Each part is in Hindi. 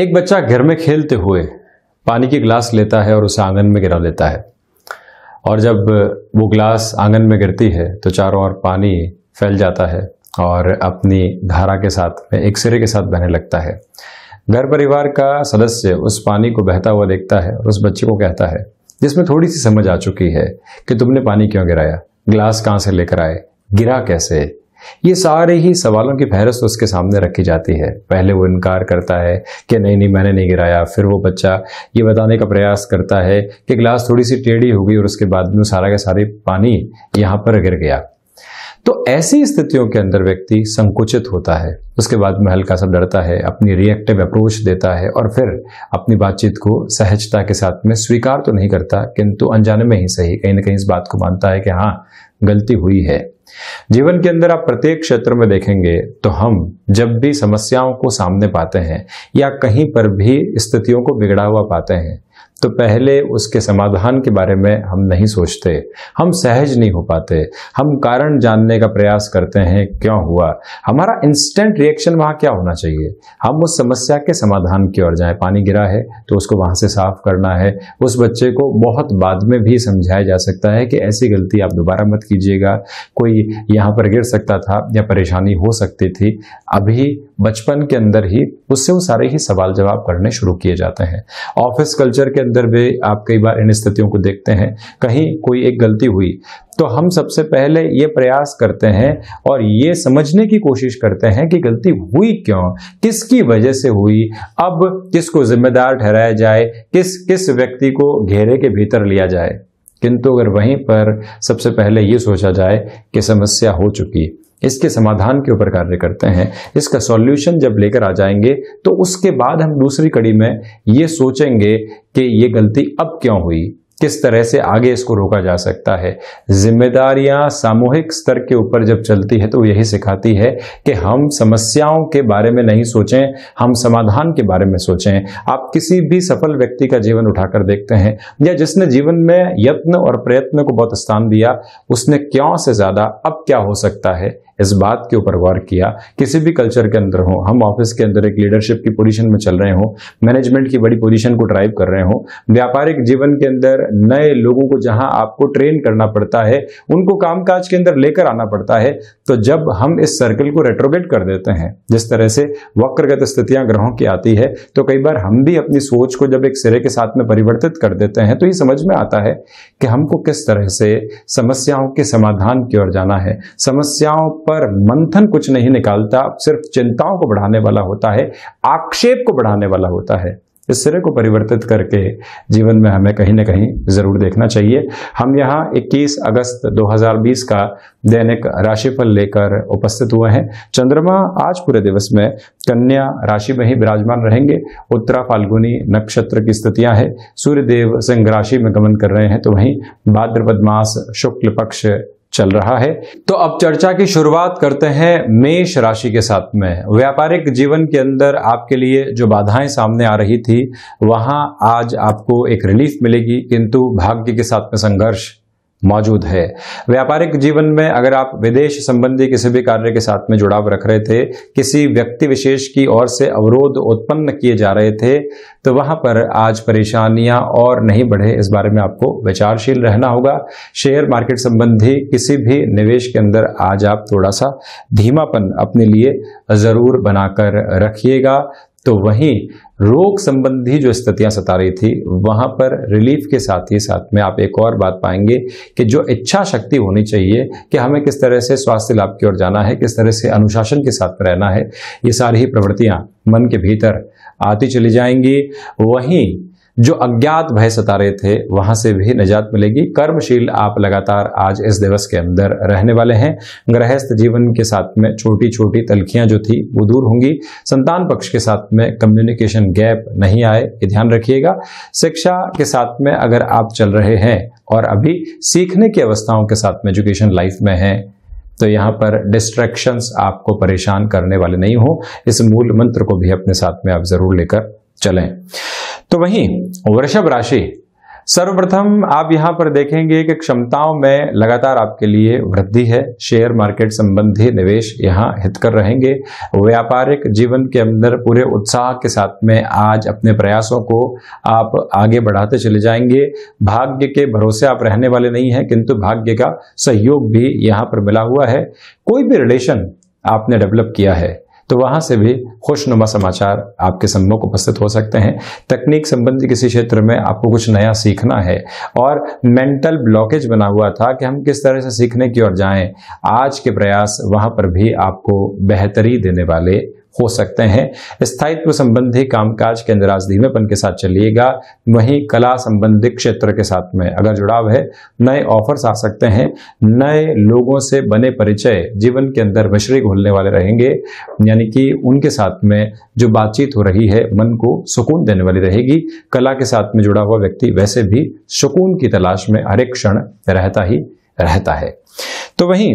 एक बच्चा घर में खेलते हुए पानी की गिलास लेता है और उसे आंगन में गिरा देता है। और जब वो गिलास आंगन में गिरती है तो चारों ओर पानी फैल जाता है और अपनी धारा के साथ में एक सिरे के साथ बहने लगता है। घर परिवार का सदस्य उस पानी को बहता हुआ देखता है और उस बच्चे को कहता है, जिसमें थोड़ी सी समझ आ चुकी है, कि तुमने पानी क्यों गिराया, गिलास कहाँ से लेकर आए, गिरा कैसे। ये सारे ही सवालों की फहरिस्त उसके सामने रखी जाती है। पहले वो इनकार करता है कि नहीं मैंने नहीं गिराया। फिर वो बच्चा ये बताने का प्रयास करता है कि गिलास थोड़ी सी टेढ़ी हो गई और उसके बाद में सारा का सारी पानी यहाँ पर गिर गया। तो ऐसी स्थितियों के अंदर व्यक्ति संकुचित होता है, उसके बाद में हल्का सा डरता है, अपनी रिएक्टिव अप्रोच देता है और फिर अपनी बातचीत को सहजता के साथ में स्वीकार तो नहीं करता, किंतु अनजाने में ही सही कहीं ना कहीं इस बात को मानता है कि हाँ गलती हुई है। जीवन के अंदर आप प्रत्येक क्षेत्र में देखेंगे तो हम जब भी समस्याओं को सामने पाते हैं या कहीं पर भी स्थितियों को बिगड़ा हुआ पाते हैं तो पहले उसके समाधान के बारे में हम नहीं सोचते, हम सहज नहीं हो पाते, हम कारण जानने का प्रयास करते हैं क्यों हुआ। हमारा इंस्टेंट रिएक्शन वहां क्या होना चाहिए, हम उस समस्या के समाधान की ओर जाएं। पानी गिरा है तो उसको वहां से साफ करना है। उस बच्चे को बहुत बाद में भी समझाया जा सकता है कि ऐसी गलती आप दोबारा मत कीजिएगा, कोई यहाँ पर गिर सकता था या परेशानी हो सकती थी। अभी बचपन के अंदर ही उससे वो सारे ही सवाल जवाब करने शुरू किए जाते हैं। ऑफिस कल्चर के अंदर भी आप कई बार इन स्थितियों को देखते हैं, कहीं कोई एक गलती हुई तो हम सबसे पहले ये प्रयास करते हैं और ये समझने की कोशिश करते हैं कि गलती हुई क्यों, किसकी वजह से हुई, अब किसको जिम्मेदार ठहराया जाए, किस व्यक्ति को घेरे के भीतर लिया जाए। किंतु अगर वहीं पर सबसे पहले ये सोचा जाए कि समस्या हो चुकी, इसके समाधान के ऊपर कार्य करते हैं, इसका सॉल्यूशन जब लेकर आ जाएंगे तो उसके बाद हम दूसरी कड़ी में ये सोचेंगे कि ये गलती अब क्यों हुई, किस तरह से आगे इसको रोका जा सकता है। जिम्मेदारियां सामूहिक स्तर के ऊपर जब चलती है तो यही सिखाती है कि हम समस्याओं के बारे में नहीं सोचें, हम समाधान के बारे में सोचें। आप किसी भी सफल व्यक्ति का जीवन उठाकर देखते हैं या जिसने जीवन में यत्न और प्रयत्न को बहुत स्थान दिया, उसने क्यों से ज्यादा अब क्या हो सकता है इस बात के ऊपर गौर किया। किसी भी कल्चर के अंदर हो, हम ऑफिस के अंदर एक लीडरशिप की पोजीशन में चल रहे हो, मैनेजमेंट की बड़ी पोजीशन को ड्राइव कर रहे हो, व्यापारिक जीवन के अंदर नए लोगों को जहां आपको ट्रेन करना पड़ता है, उनको कामकाज के अंदर लेकर आना पड़ता है, तो जब हम इस सर्कल को रेट्रोगेट कर देते हैं, जिस तरह से वक्रगत स्थितियां ग्रहों की आती है, तो कई बार हम भी अपनी सोच को जब एक सिरे के साथ में परिवर्तित कर देते हैं तो ये समझ में आता है कि हमको किस तरह से समस्याओं के समाधान की ओर जाना है। समस्याओं पर मंथन कुछ नहीं निकालता, सिर्फ चिंताओं को बढ़ाने वाला होता है, आक्षेप को बढ़ाने वाला होता है। इस सिरे को परिवर्तित करके जीवन में हमें कहीं ना कहीं जरूर देखना चाहिए। हम यहाँ 21 अगस्त 2020 का दैनिक राशिफल लेकर उपस्थित हुए हैं। चंद्रमा आज पूरे दिवस में कन्या राशि में ही विराजमान रहेंगे। उत्तरा फाल्गुनी नक्षत्र की स्थितियां है। सूर्यदेव सिंह राशि में गमन कर रहे हैं, तो वहीं भाद्रपद मास शुक्ल पक्ष चल रहा है। तो अब चर्चा की शुरुआत करते हैं मेष राशि के साथ में। व्यापारिक जीवन के अंदर आपके लिए जो बाधाएं सामने आ रही थी, वहां आज आपको एक रिलीफ मिलेगी, किंतु भाग्य के साथ में संघर्ष मौजूद है। व्यापारिक जीवन में अगर आप विदेश संबंधी किसी भी कार्य के साथ में जुड़ाव रख रहे थे, किसी व्यक्ति विशेष की ओर से अवरोध उत्पन्न किए जा रहे थे, तो वहां पर आज परेशानियां और नहीं बढ़े, इस बारे में आपको विचारशील रहना होगा। शेयर मार्केट संबंधी किसी भी निवेश के अंदर आज आप थोड़ा सा धीमापन अपने लिए जरूर बनाकर रखिएगा। तो वहीं रोग संबंधी जो स्थितियां सता रही थी, वहां पर रिलीफ के साथ में आप एक और बात पाएंगे कि जो इच्छा शक्ति होनी चाहिए कि हमें किस तरह से स्वास्थ्य लाभ की ओर जाना है, किस तरह से अनुशासन के साथ रहना है, ये सारी ही प्रवृत्तियां मन के भीतर आती चली जाएंगी। वहीं जो अज्ञात भय सता रहे थे, वहां से भी निजात मिलेगी। कर्मशील आप लगातार आज इस दिवस के अंदर रहने वाले हैं। गृहस्थ जीवन के साथ में छोटी छोटी तलखियां जो थी वो दूर होंगी। संतान पक्ष के साथ में कम्युनिकेशन गैप नहीं आए, ये ध्यान रखिएगा। शिक्षा के साथ में अगर आप चल रहे हैं और अभी सीखने की अवस्थाओं के साथ में एजुकेशन लाइफ में हैं, तो यहाँ पर डिस्ट्रैक्शंस आपको परेशान करने वाले नहीं हो। इस मूल मंत्र को भी अपने साथ में आप जरूर लेकर चलें। तो वहीं वृषभ राशि, सर्वप्रथम आप यहां पर देखेंगे कि क्षमताओं में लगातार आपके लिए वृद्धि है। शेयर मार्केट संबंधी निवेश यहां हितकर रहेंगे। व्यापारिक जीवन के अंदर पूरे उत्साह के साथ में आज अपने प्रयासों को आप आगे बढ़ाते चले जाएंगे। भाग्य के भरोसे आप रहने वाले नहीं हैं, किंतु भाग्य का सहयोग भी यहां पर मिला हुआ है। कोई भी रिलेशन आपने डेवलप किया है तो वहां से भी खुशनुमा समाचार आपके सम्मुख उपस्थित हो सकते हैं। तकनीक संबंधी किसी क्षेत्र में आपको कुछ नया सीखना है और मेंटल ब्लॉकेज बना हुआ था कि हम किस तरह से सीखने की ओर जाएं, आज के प्रयास वहां पर भी आपको बेहतरी देने वाले हो सकते हैं। स्थायित्व संबंधी कामकाज के अंदर आज धीमेपन के साथ चलिएगा। वहीं कला संबंधी क्षेत्र के साथ में अगर जुड़ाव है, नए ऑफर्स आ सकते हैं। नए लोगों से बने परिचय जीवन के अंदर मिश्री घोलने वाले रहेंगे, यानी कि उनके साथ में जो बातचीत हो रही है मन को सुकून देने वाली रहेगी। कला के साथ में जुड़ा हुआ व्यक्ति वैसे भी सुकून की तलाश में हर एक क्षण रहता ही रहता है। तो वहीं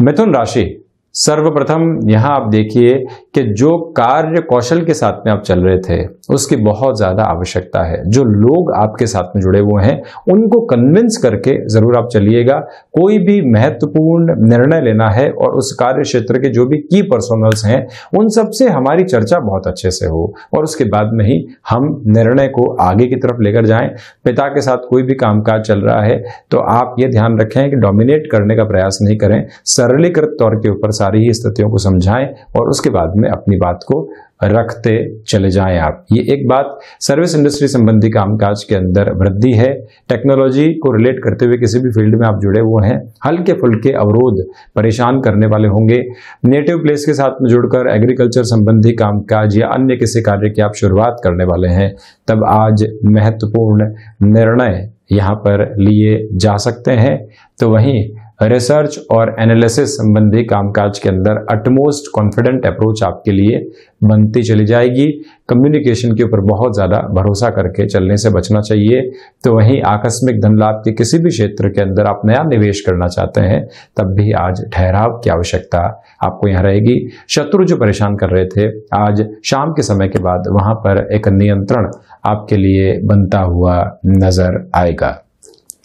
मिथुन राशि, सर्वप्रथम यहां आप देखिए कि जो कार्य कौशल के साथ में आप चल रहे थे उसकी बहुत ज्यादा आवश्यकता है। जो लोग आपके साथ में जुड़े हुए हैं उनको कन्विंस करके जरूर आप चलिएगा। कोई भी महत्वपूर्ण निर्णय लेना है और उस कार्य क्षेत्र के जो भी की पर्सनल्स हैं उन सब से हमारी चर्चा बहुत अच्छे से हो और उसके बाद में ही हम निर्णय को आगे की तरफ लेकर जाएं। पिता के साथ कोई भी कामकाज चल रहा है तो आप ये ध्यान रखें कि डोमिनेट करने का प्रयास नहीं करें, सरलीकृत तौर के ऊपर सारी ही स्थितियों को समझाएं और उसके बाद में अपनी बात को रखते चले जाएं आप। ये एक बात। सर्विस इंडस्ट्री संबंधी कामकाज के अंदर वृद्धि है। टेक्नोलॉजी को रिलेट करते हुए किसी भी फील्ड में आप जुड़े हुए हैं, हल्के फुल्के अवरोध परेशान करने वाले होंगे। नेटिव प्लेस के साथ में जुड़कर एग्रीकल्चर संबंधी कामकाज या अन्य किसी कार्य की आप शुरुआत करने वाले हैं, तब आज महत्वपूर्ण निर्णय यहाँ पर लिए जा सकते हैं। तो वहीं रिसर्च और एनालिसिस संबंधी कामकाज के अंदर अटमोस्ट कॉन्फिडेंट अप्रोच आपके लिए बनती चली जाएगी। कम्युनिकेशन के ऊपर बहुत ज़्यादा भरोसा करके चलने से बचना चाहिए। तो वहीं आकस्मिक धन लाभ के किसी भी क्षेत्र के अंदर आप नया निवेश करना चाहते हैं तब भी आज ठहराव की आवश्यकता आपको यहाँ रहेगी। शत्रु जो परेशान कर रहे थे, आज शाम के समय के बाद वहां पर एक नियंत्रण आपके लिए बनता हुआ नजर आएगा।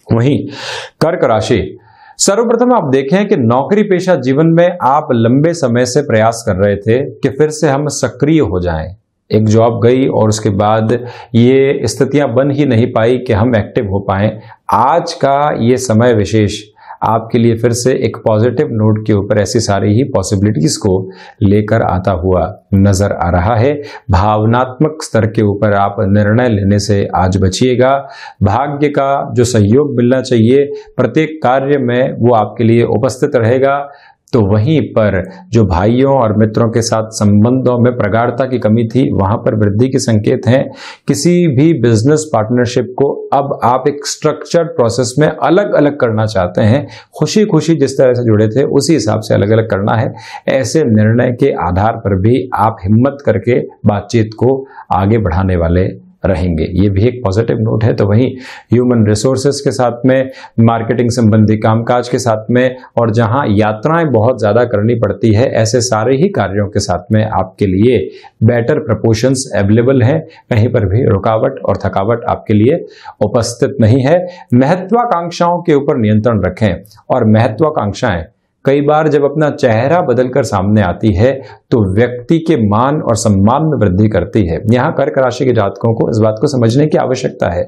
वहीं कर्क राशि, सर्वप्रथम आप देखें कि नौकरी पेशा जीवन में आप लंबे समय से प्रयास कर रहे थे कि फिर से हम सक्रिय हो जाएं। एक जॉब गई और उसके बाद ये स्थितियां बन ही नहीं पाई कि हम एक्टिव हो पाएं। आज का ये समय विशेष आपके लिए फिर से एक पॉजिटिव नोट के ऊपर ऐसी सारी ही पॉसिबिलिटीज को लेकर आता हुआ नजर आ रहा है। भावनात्मक स्तर के ऊपर आप निर्णय लेने से आज बचिएगा। भाग्य का जो सहयोग मिलना चाहिए प्रत्येक कार्य में वो आपके लिए उपस्थित रहेगा। तो वहीं पर जो भाइयों और मित्रों के साथ संबंधों में प्रगाढ़ता की कमी थी वहां पर वृद्धि के संकेत हैं। किसी भी बिजनेस पार्टनरशिप को अब आप एक स्ट्रक्चर्ड प्रोसेस में अलग अलग करना चाहते हैं। खुशी खुशी जिस तरह से जुड़े थे उसी हिसाब से अलग अलग करना है। ऐसे निर्णय के आधार पर भी आप हिम्मत करके बातचीत को आगे बढ़ाने वाले रहेंगे। ये भी एक पॉजिटिव नोट है। तो वहीं ह्यूमन रिसोर्सेज के साथ में, मार्केटिंग संबंधी कामकाज के साथ में और जहां यात्राएं बहुत ज्यादा करनी पड़ती है, ऐसे सारे ही कार्यों के साथ में आपके लिए बेटर प्रपोर्शंस अवेलेबल हैं। कहीं पर भी रुकावट और थकावट आपके लिए उपस्थित नहीं है। महत्वाकांक्षाओं के ऊपर नियंत्रण रखें और महत्वाकांक्षाएं कई बार जब अपना चेहरा बदलकर सामने आती है तो व्यक्ति के मान और सम्मान में वृद्धि करती है। यहाँ कर्क राशि के जातकों को इस बात को समझने की आवश्यकता है।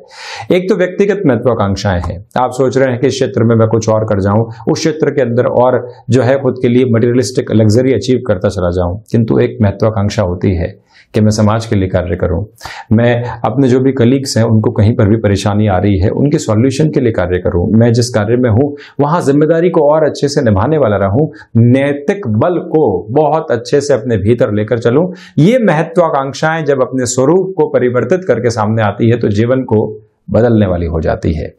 एक तो व्यक्तिगत महत्वाकांक्षाएं हैं, आप सोच रहे हैं कि इस क्षेत्र में मैं कुछ और कर जाऊं, उस क्षेत्र के अंदर और जो है खुद के लिए मटेरियलिस्टिक लग्जरी अचीव करता चला जाऊं, किंतु एक महत्वाकांक्षा होती है कि मैं समाज के लिए कार्य करूं, मैं अपने जो भी कलीग्स हैं उनको कहीं पर भी परेशानी आ रही है उनके सॉल्यूशन के लिए कार्य करूं, मैं जिस कार्य में हूं वहां जिम्मेदारी को और अच्छे से निभाने वाला रहूं, नैतिक बल को बहुत अच्छे से अपने भीतर लेकर चलूं। ये महत्वाकांक्षाएं जब अपने स्वरूप को परिवर्तित करके सामने आती है तो जीवन को बदलने वाली हो जाती है।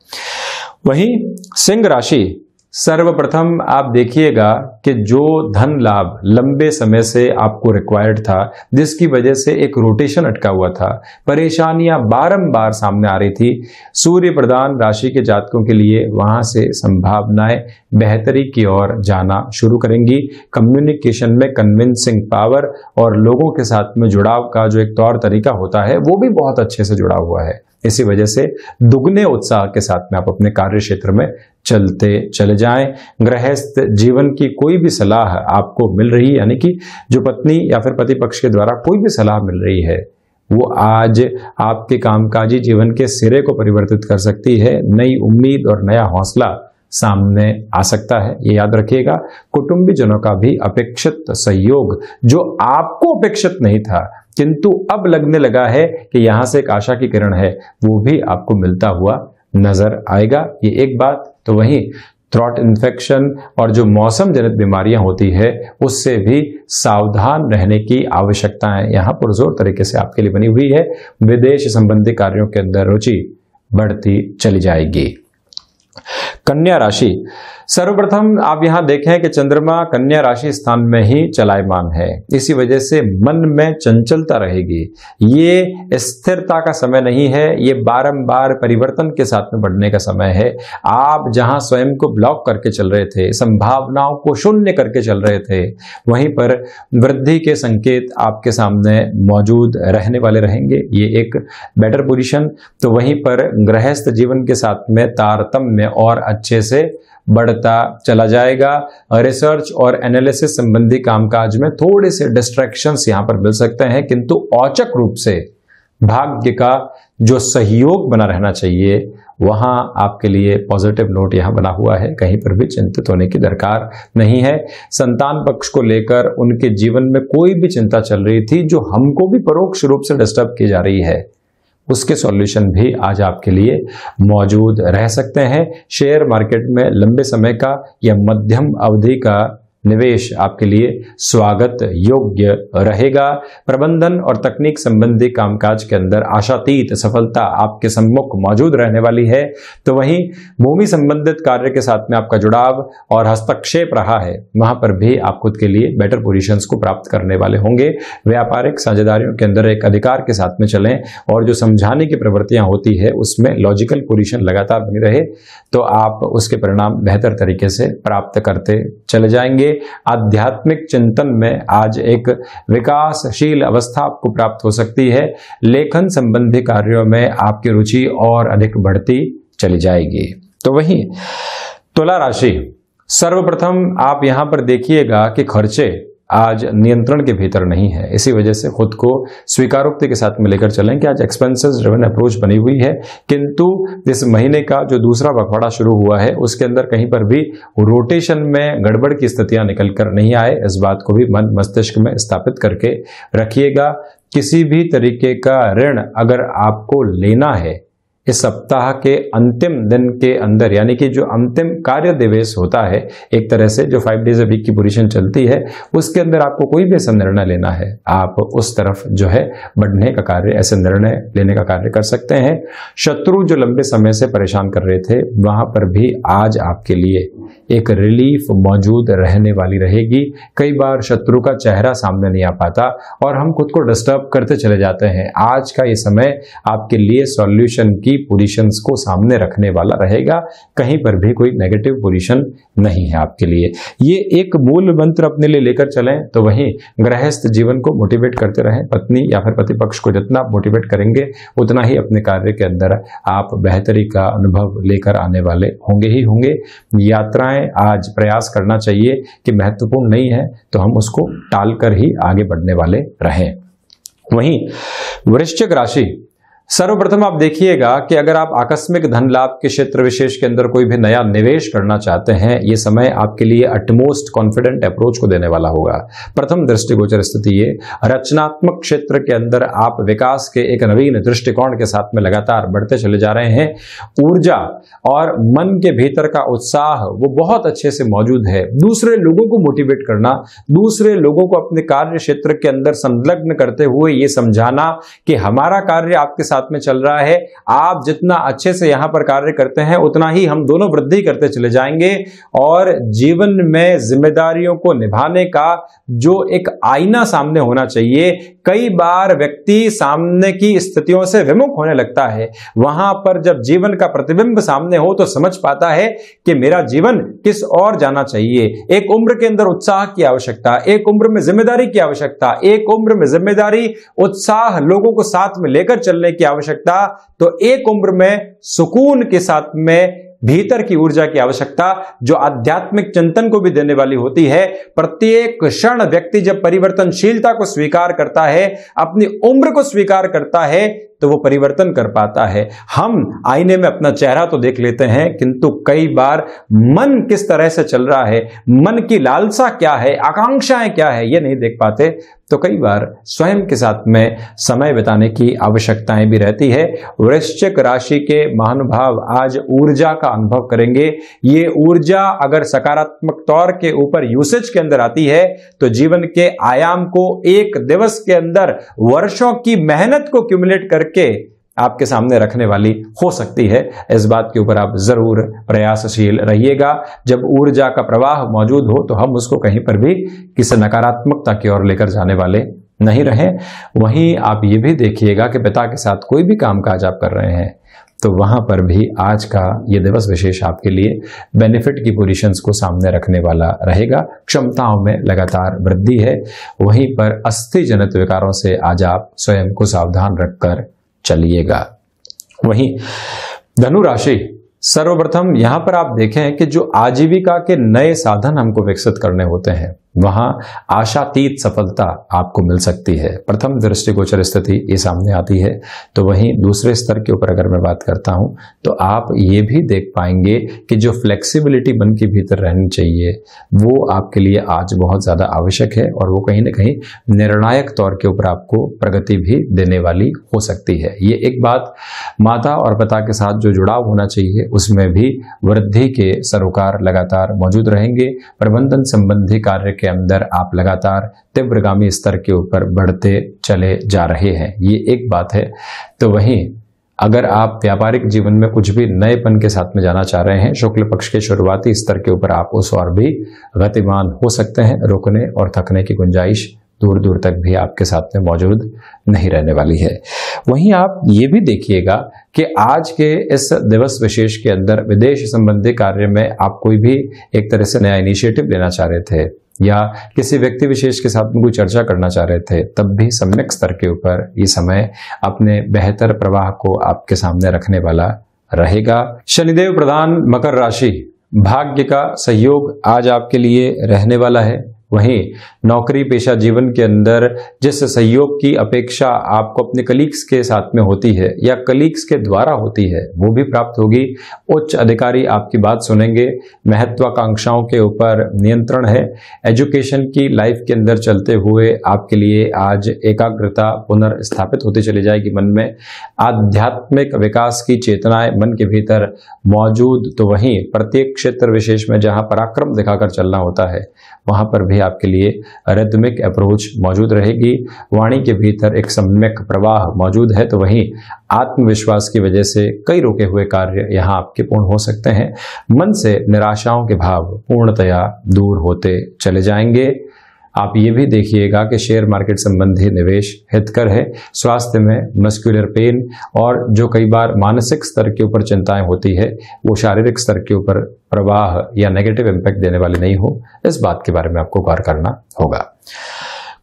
वहीं सिंह राशि, सर्वप्रथम आप देखिएगा कि जो धन लाभ लंबे समय से आपको रिक्वायर्ड था, जिसकी वजह से एक रोटेशन अटका हुआ था, परेशानियां बारंबार सामने आ रही थी, सूर्य प्रधान राशि के जातकों के लिए वहां से संभावनाएं बेहतरी की ओर जाना शुरू करेंगी। कम्युनिकेशन में कन्विंसिंग पावर और लोगों के साथ में जुड़ाव का जो एक तौर तरीका होता है वो भी बहुत अच्छे से जुड़ा हुआ है। इसी वजह से दुगने उत्साह के साथ में आप अपने कार्य क्षेत्र में चलते चले जाएं। गृहस्थ जीवन की कोई भी सलाह आपको मिल रही है, यानी कि जो पत्नी या फिर पति पक्ष के द्वारा कोई भी सलाह मिल रही है, वो आज आपके कामकाजी जीवन के सिरे को परिवर्तित कर सकती है। नई उम्मीद और नया हौसला सामने आ सकता है, ये याद रखिएगा। कुटुंबीजनों का भी अपेक्षित सहयोग, जो आपको अपेक्षित नहीं था किंतु अब लगने लगा है कि यहां से एक आशा की किरण है, वो भी आपको मिलता हुआ नजर आएगा। ये एक बात। तो वहीं थ्रोट इन्फेक्शन और जो मौसम जनित बीमारियां होती है उससे भी सावधान रहने की आवश्यकता है, यहां पुरजोर तरीके से आपके लिए बनी हुई है। विदेश संबंधी कार्यों के अंदर रुचि बढ़ती चली जाएगी। कन्या राशि, सर्वप्रथम आप यहां देखें कि चंद्रमा कन्या राशि स्थान में ही चलायमान है, इसी वजह से मन में चंचलता रहेगी। ये स्थिरता का समय नहीं है, ये बारंबार परिवर्तन के साथ में बढ़ने का समय है। आप जहां स्वयं को ब्लॉक करके चल रहे थे, संभावनाओं को शून्य करके चल रहे थे, वहीं पर वृद्धि के संकेत आपके सामने मौजूद रहने वाले रहेंगे। ये एक बेटर पोजीशन। तो वहीं पर गृहस्थ जीवन के साथ में तारतम्य और अच्छे से बढ़ता चला जाएगा। रिसर्च और एनालिसिस संबंधी कामकाज में थोड़े से डिस्ट्रैक्शंस यहां पर मिल सकते हैं, किंतु औचक रूप से भाग्य का जो सहयोग बना रहना चाहिए वहां आपके लिए पॉजिटिव नोट यहां बना हुआ है। कहीं पर भी चिंतित होने की दरकार नहीं है। संतान पक्ष को लेकर उनके जीवन में कोई भी चिंता चल रही थी जो हमको भी परोक्ष रूप से डिस्टर्ब की जा रही है, उसके सॉल्यूशन भी आज आपके लिए मौजूद रह सकते हैं। शेयर मार्केट में लंबे समय का या मध्यम अवधि का निवेश आपके लिए स्वागत योग्य रहेगा। प्रबंधन और तकनीक संबंधी कामकाज के अंदर आशातीत सफलता आपके सम्मुख मौजूद रहने वाली है। तो वहीं भूमि संबंधित कार्य के साथ में आपका जुड़ाव और हस्तक्षेप रहा है, वहां पर भी आप खुद के लिए बेटर पोजीशंस को प्राप्त करने वाले होंगे। व्यापारिक साझेदारियों के अंदर एक अधिकार के साथ में चलें और जो समझाने की प्रवृत्तियां होती है उसमें लॉजिकल पोजीशन लगातार बनी रहे तो आप उसके परिणाम बेहतर तरीके से प्राप्त करते चले जाएंगे। आध्यात्मिक चिंतन में आज एक विकासशील अवस्था आपको प्राप्त हो सकती है। लेखन संबंधी कार्यों में आपकी रुचि और अधिक बढ़ती चली जाएगी। तो वहीं तुला राशि, सर्वप्रथम आप यहां पर देखिएगा कि खर्चे आज नियंत्रण के भीतर नहीं है, इसी वजह से खुद को स्वीकारोक्ति के साथ में लेकर चलें कि आज एक्सपेंसेस ड्रिवन अप्रोच बनी हुई है। किंतु इस महीने का जो दूसरा पखवाड़ा शुरू हुआ है उसके अंदर कहीं पर भी रोटेशन में गड़बड़ की स्थितियां निकल कर नहीं आए, इस बात को भी मन मस्तिष्क में स्थापित करके रखिएगा। किसी भी तरीके का ऋण अगर आपको लेना है इस सप्ताह के अंतिम दिन के अंदर, यानी कि जो अंतिम कार्य दिवस होता है, एक तरह से जो 5 डेज अ वीक की पोजीशन चलती है उसके अंदर आपको कोई भी ऐसा निर्णय लेना है, आप उस तरफ जो है बढ़ने का कार्य, ऐसे निर्णय लेने का कार्य कर सकते हैं। शत्रु जो लंबे समय से परेशान कर रहे थे वहां पर भी आज आपके लिए एक रिलीफ मौजूद रहने वाली रहेगी। कई बार शत्रु का चेहरा सामने नहीं आ पाता और हम खुद को डिस्टर्ब करते चले जाते हैं। आज का ये समय आपके लिए सॉल्यूशन की पोजीशंस को सामने रखने वाला रहेगा, कहीं पर भी कोई नेगेटिव पोजीशन नहीं है आपके लिए। ये एक मूल मंत्र अपने लिए लेकर चलें। तो वहीं गृहस्थ जीवन को मोटिवेट करते रहें। पत्नी या फिर पति पक्ष को जितना मोटिवेट करेंगे उतना ही अपने कार्य के अंदर आप बेहतरी का अनुभव लेकर आने वाले होंगे ही होंगे। यात्राएं आज प्रयास करना चाहिए कि महत्वपूर्ण नहीं है तो हम उसको टालकर ही आगे बढ़ने वाले रहें। वहीं वृश्चिक राशि, सर्वप्रथम आप देखिएगा कि अगर आप आकस्मिक धन लाभ के क्षेत्र विशेष के अंदर कोई भी नया निवेश करना चाहते हैं, ये समय आपके लिए अटमोस्ट कॉन्फिडेंट अप्रोच को देने वाला होगा। प्रथम दृष्टिगोचर स्थिति ये, रचनात्मक क्षेत्र के अंदर आप विकास के एक नवीन दृष्टिकोण के साथ में लगातार बढ़ते चले जा रहे हैं। ऊर्जा और मन के भीतर का उत्साह वो बहुत अच्छे से मौजूद है। दूसरे लोगों को मोटिवेट करना, दूसरे लोगों को अपने कार्य क्षेत्र के अंदर संलग्न करते हुए ये समझाना कि हमारा कार्य आपके साथ साथ में चल रहा है। आप जितना अच्छे से यहां पर कार्य करते हैं उतना ही हम दोनों वृद्धि करते चले जाएंगे और जीवन में जिम्मेदारियों को निभाने का जो एक आईना सामने होना चाहिए, कई बार व्यक्ति सामने की स्थितियों से विमुख होने लगता है। वहां पर जब जीवन का प्रतिबिंब सामने हो तो समझ पाता है कि मेरा जीवन किस ओर जाना चाहिए। एक उम्र के अंदर उत्साह की आवश्यकता, एक उम्र में जिम्मेदारी की आवश्यकता, एक उम्र में जिम्मेदारी, उत्साह, लोगों को साथ में लेकर चलने की आवश्यकता, तो एक उम्र में सुकून के साथ में भीतर की ऊर्जा की आवश्यकता जो आध्यात्मिक चिंतन को भी देने वाली होती है। प्रत्येक क्षण व्यक्ति जब परिवर्तनशीलता को स्वीकार करता है, अपनी उम्र को स्वीकार करता है, तो वो परिवर्तन कर पाता है। हम आईने में अपना चेहरा तो देख लेते हैं, किंतु कई बार मन किस तरह से चल रहा है, मन की लालसा क्या है, आकांक्षाएं क्या है, ये नहीं देख पाते। तो कई बार स्वयं के साथ में समय बिताने की आवश्यकताएं भी रहती है। वृश्चिक राशि के महानुभाव आज ऊर्जा का अनुभव करेंगे। ये ऊर्जा अगर सकारात्मक तौर के ऊपर यूसेज के अंदर आती है तो जीवन के आयाम को एक दिवस के अंदर वर्षों की मेहनत को क्यूमुलेट करके आपके सामने रखने वाली हो सकती है। इस बात के ऊपर आप जरूर प्रयासशील रहिएगा। जब ऊर्जा का प्रवाह मौजूद हो तो हम उसको कहीं पर भी किसी नकारात्मकता की ओर लेकर जाने वाले नहीं रहे। वहीं आप ये भी देखिएगा कि पिता के साथ कोई भी कामकाज आप कर रहे हैं तो वहां पर भी आज का ये दिवस विशेष आपके लिए बेनिफिट की पोजीशंस को सामने रखने वाला रहेगा। क्षमताओं में लगातार वृद्धि है। वहीं पर अस्थि जनित विकारों से आज आप स्वयं को सावधान रखकर चलिएगा। वहीं धनु राशि, सर्वप्रथम यहां पर आप देखें कि जो आजीविका के नए साधन हमको विकसित करने होते हैं वहां आशातीत सफलता आपको मिल सकती है। प्रथम दृष्टिगोचर स्थिति ये सामने आती है। तो वहीं दूसरे स्तर के ऊपर अगर मैं बात करता हूं तो आप ये भी देख पाएंगे कि जो फ्लेक्सिबिलिटी मन के भीतर रहनी चाहिए वो आपके लिए आज बहुत ज्यादा आवश्यक है और वो कहीं ना कहीं निर्णायक तौर के ऊपर आपको प्रगति भी देने वाली हो सकती है। ये एक बात। माता और पिता के साथ जो जुड़ाव होना चाहिए उसमें भी वृद्धि के सरोकार लगातार मौजूद रहेंगे। प्रबंधन संबंधी कार्य के अंदर आप लगातार तीव्रगामी स्तर के ऊपर बढ़ते चले जा रहे हैं, ये एक बात है। तो वहीं अगर आप व्यापारिक जीवन में कुछ भी नएपन के साथ में जाना चाह रहे हैं, शुक्ल पक्ष के शुरुआती स्तर के ऊपर आप उस और भी गतिमान हो सकते हैं। रुकने और थकने की गुंजाइश दूर दूर तक भी आपके साथ में मौजूद नहीं रहने वाली है। वहीं आप ये भी देखिएगा कि आज के इस दिवस विशेष के अंदर विदेश संबंधी कार्य में आप कोई भी एक तरह से नया इनिशिएटिव लेना चाह रहे थे या किसी व्यक्ति विशेष के साथ में कोई चर्चा करना चाह रहे थे, तब भी सम्यक स्तर के ऊपर ये समय अपने बेहतर प्रवाह को आपके सामने रखने वाला रहेगा। शनिदेव प्रधान मकर राशि, भाग्य का सहयोग आज आपके लिए रहने वाला है। वहीं नौकरी पेशा जीवन के अंदर जिस सहयोग की अपेक्षा आपको अपने कलीग्स के साथ में होती है या कलीग्स के द्वारा होती है वो भी प्राप्त होगी। उच्च अधिकारी आपकी बात सुनेंगे। महत्वाकांक्षाओं के ऊपर नियंत्रण है। एजुकेशन की लाइफ के अंदर चलते हुए आपके लिए आज एकाग्रता पुनर्स्थापित होती चली जाएगी मन में। आध्यात्मिक विकास की चेतनाएं मन के भीतर मौजूद। तो वहीं प्रत्येक क्षेत्र विशेष में जहां पराक्रम दिखाकर चलना होता है वहां पर भी आपके लिए रिदमिक अप्रोच मौजूद रहेगी। वाणी के भीतर एक सम्यक प्रवाह मौजूद है। तो वहीं आत्मविश्वास की वजह से कई रुके हुए कार्य यहां आपके पूर्ण हो सकते हैं। मन से निराशाओं के भाव पूर्णतया दूर होते चले जाएंगे। आप ये भी देखिएगा कि शेयर मार्केट संबंधी निवेश हितकर है। स्वास्थ्य में मस्कुलर पेन और जो कई बार मानसिक स्तर के ऊपर चिंताएं होती है वो शारीरिक स्तर के ऊपर प्रवाह या नेगेटिव इम्पैक्ट देने वाली नहीं हो, इस बात के बारे में आपको गौर करना होगा।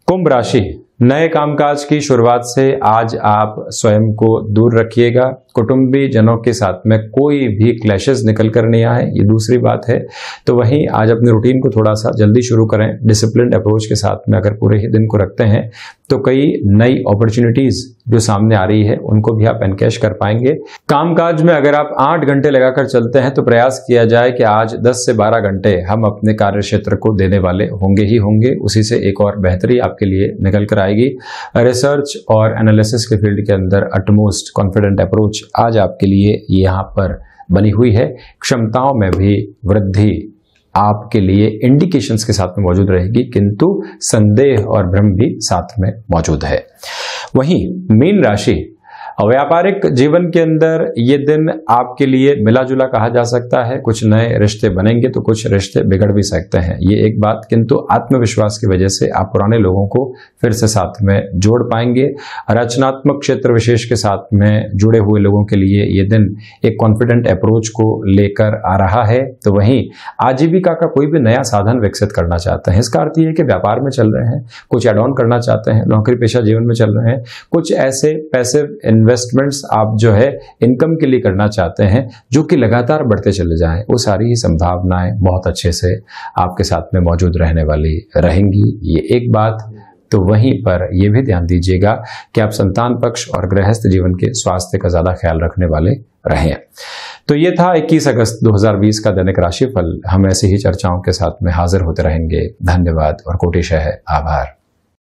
कुंभ राशि, नए कामकाज की शुरुआत से आज आप स्वयं को दूर रखिएगा। कुटुंबी जनों के साथ में कोई भी क्लैशेस निकल कर नहीं आए, ये दूसरी बात है। तो वहीं आज अपने रूटीन को थोड़ा सा जल्दी शुरू करें। डिसिप्लिन्ड अप्रोच के साथ में अगर पूरे ही दिन को रखते हैं तो कई नई अपॉर्चुनिटीज जो सामने आ रही है उनको भी आप एनकैश कर पाएंगे। कामकाज में अगर आप 8 घंटे लगाकर चलते हैं तो प्रयास किया जाए कि आज 10 से 12 घंटे हम अपने कार्य क्षेत्र को देने वाले होंगे ही होंगे। उसी से एक और बेहतरी आपके लिए निकल कर आएगी। रिसर्च और एनालिसिस के फील्ड के अंदर अटमोस्ट कॉन्फिडेंट अप्रोच आज आपके लिए यहाँ पर बनी हुई है। क्षमताओं में भी वृद्धि आपके लिए इंडिकेशंस के साथ में मौजूद रहेगी, किंतु संदेह और भ्रम भी साथ में मौजूद है। वहीं मीन राशि, व्यापारिक जीवन के अंदर ये दिन आपके लिए मिला जुला कहा जा सकता है। कुछ नए रिश्ते बनेंगे तो कुछ रिश्ते बिगड़ भी सकते हैं, ये एक बात, किंतु आत्मविश्वास की वजह से आप पुराने लोगों को फिर से साथ में जोड़ पाएंगे। रचनात्मक क्षेत्र विशेष के साथ में जुड़े हुए लोगों के लिए ये दिन एक कॉन्फिडेंट अप्रोच को लेकर आ रहा है। तो वहीं आजीविका का कोई भी नया साधन विकसित करना चाहते हैं, इसका अर्थ ये है कि व्यापार में चल रहे हैं, कुछ एड ऑन करना चाहते हैं, नौकरी पेशा जीवन में चल रहे हैं, कुछ ऐसे पैसिव इन्वेस्टमेंट्स आप जो है इनकम के लिए करना चाहते हैं जो कि लगातार बढ़ते चले जाएं, वो सारी ही संभावनाएं बहुत अच्छे से आपके साथ में मौजूद रहने वाली रहेंगी। ये एक बात। तो वहीं पर यह भी ध्यान दीजिएगा कि आप संतान पक्ष और गृहस्थ जीवन के स्वास्थ्य का ज्यादा ख्याल रखने वाले रहें। तो ये था 21 अगस्त 2020 का दैनिक राशिफल। हम ऐसी ही चर्चाओं के साथ में हाजिर होते रहेंगे। धन्यवाद और कोटिशः आभार।